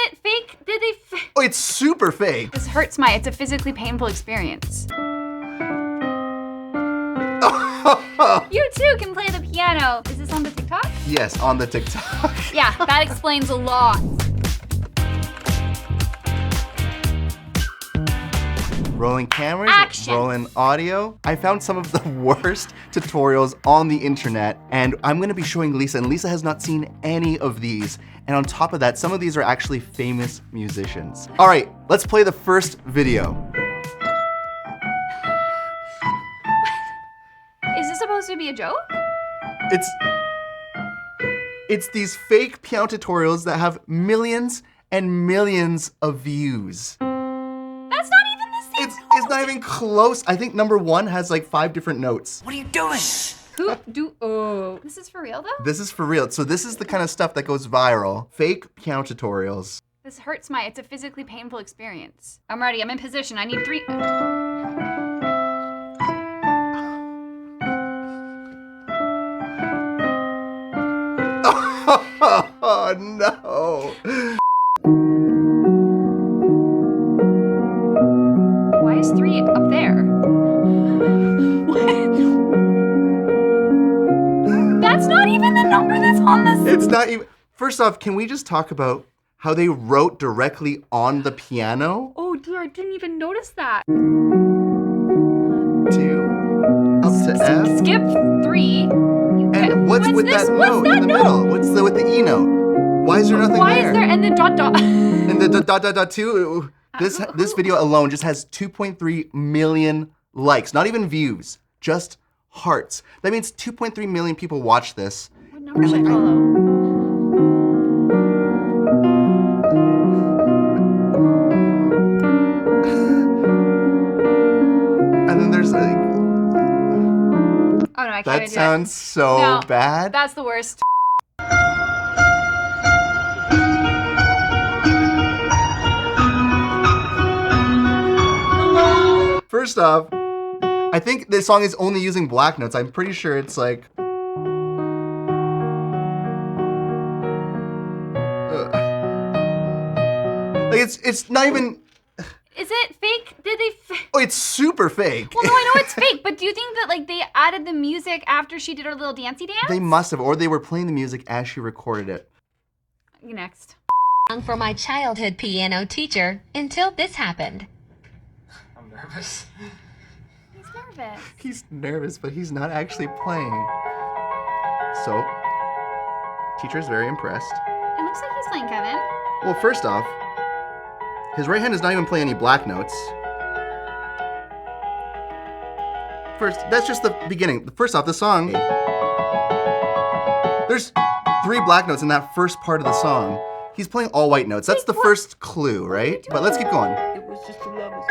it fake? Did they Oh, it's super fake. This hurts it's a physically painful experience. You too can play the piano. Is this on the TikTok? Yes, on the TikTok. Yeah, that explains a lot. Rolling cameras, Action. rolling audio. I found some of the worst tutorials on the internet, and I'm gonna be showing Lisa, and Lisa has not seen any of these. And on top of that, some of these are actually famous musicians. All right, let's play the first video. Is this supposed to be a joke? It's these fake piano tutorials that have millions and millions of views. That's not even the same It's not even close. I think number 1 has like 5 different notes. What are you doing? This is for real though? This is for real. So this is the kind of stuff that goes viral. Fake piano tutorials. This hurts it's a physically painful experience. I'm ready, I'm in position. I need 3. Oh no. Why is 3 up there? That's not even the number that's on this. It's not even. First off, can we just talk about how they wrote directly on the piano? Oh dear, I didn't even notice that. 2 up to F. Skip 3. And what's with that note in the middle? What's with the E note? Why is there nothing there? Why is there and the dot dot? And the dot dot dot 2. This video alone just has 2.3 million likes, not even views, just hearts. That means 2.3 million people watch this. What number should I follow? And then there's like, Oh no, I can't that sounds so bad. That's the worst. First off, I think this song is only using black notes. I'm pretty sure it's like. Like it's not even. Is it fake? Did they Oh, it's super fake. Well, no, I know it's fake, but do you think that like they added the music after she did her little dancey dance? They must have, or they were playing the music as she recorded it. Next. For my childhood piano teacher until this happened. I'm nervous. He's nervous. He's nervous, but he's not actually playing. So, teacher's very impressed. It looks like he's playing Kevin. Well, first off, his right hand does not even play any black notes. First, that's just the beginning. First off, the song, there's 3 black notes in that first part of the song. He's playing all white notes. That's the first clue, right? But let's keep going. It was just 2 lovers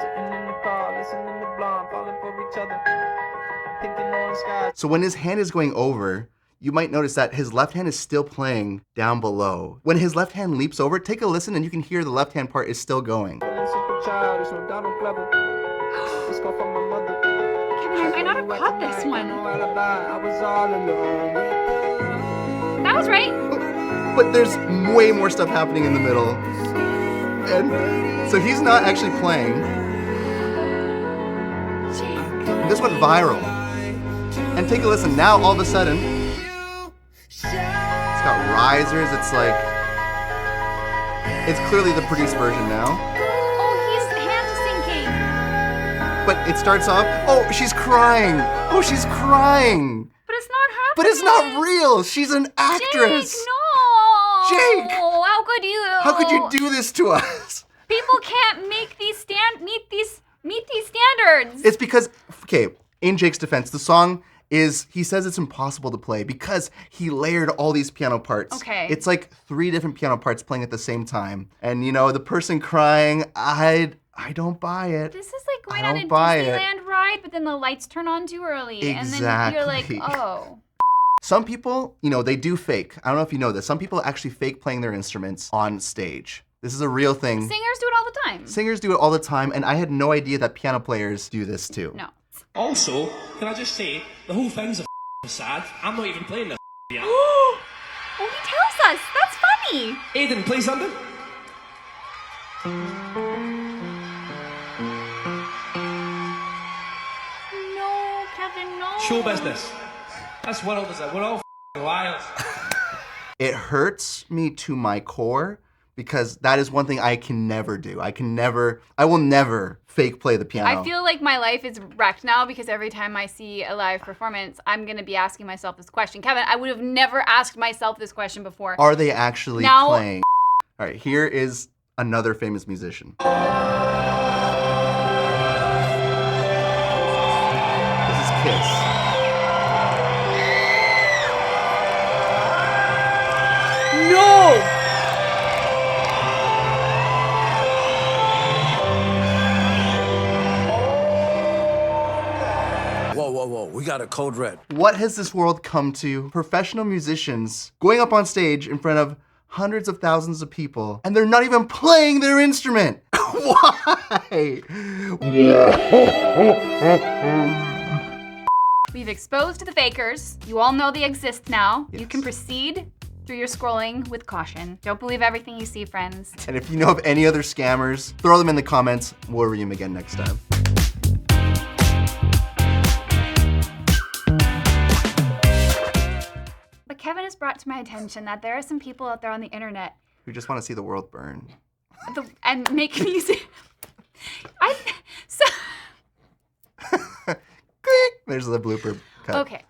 sitting in the car, listening to Blonde, falling for each other, thinking on skies. So when his hand is going over, you might notice that his left hand is still playing down below. When his left hand leaps over, take a listen and you can hear the left hand part is still going. Feeling super childish, no Donald Glover. This call from my mother. Kevin, I might not have caught this one. No alibi, I was all alone. That was right. But there's way more stuff happening in the middle. And so he's not actually playing. This went viral. And take a listen, now all of a sudden, it's got risers, it's like, it's clearly the produced version now. Oh, he's hand syncing. But it starts off, oh, she's crying. Oh, she's crying. But it's not happening. But it's not real, she's an actress. Jake, no. Jake! How could you? How could you do this to us? People can't make these meet these standards. It's because, okay, in Jake's defense, the song is, he says it's impossible to play because he layered all these piano parts. Okay. It's like 3 different piano parts playing at the same time. And you know, the person crying, I don't buy it. This is like going I on a don't buy it. Disneyland ride, but then the lights turn on too early. Exactly. And then you're like, oh. Some people, you know, they do fake. I don't know if you know this. Some people actually fake playing their instruments on stage. This is a real thing. Singers do it all the time. Singers do it all the time, and I had no idea that piano players do this too. No. Also, can I just say, the whole thing's a facade. I'm not even playing the piano. Oh, he tells us. That's funny. me. Aiden, play something. No, Kevin, no. Show business. That's what all this is. We're all liars. It hurts me to my core because that is one thing I can never do. I will never fake play the piano. I feel like my life is wrecked now because every time I see a live performance, I'm going to be asking myself this question. Kevin, I would have never asked myself this question before. Are they actually Now- playing? All right, here is another famous musician. This is Kiss. No! Whoa, we got a code red. What has this world come to? Professional musicians going up on stage in front of hundreds of thousands of people, and they're not even playing their instrument. Why? We've exposed the fakers. You all know they exist now. You Yes. can proceed through your scrolling with caution. Don't believe everything you see, friends. And if you know of any other scammers, throw them in the comments. We'll read them again next time. But Kevin has brought to my attention that there are some people out there on the internet We just want to see the world burn. and make music. So There's the blooper cut. okay.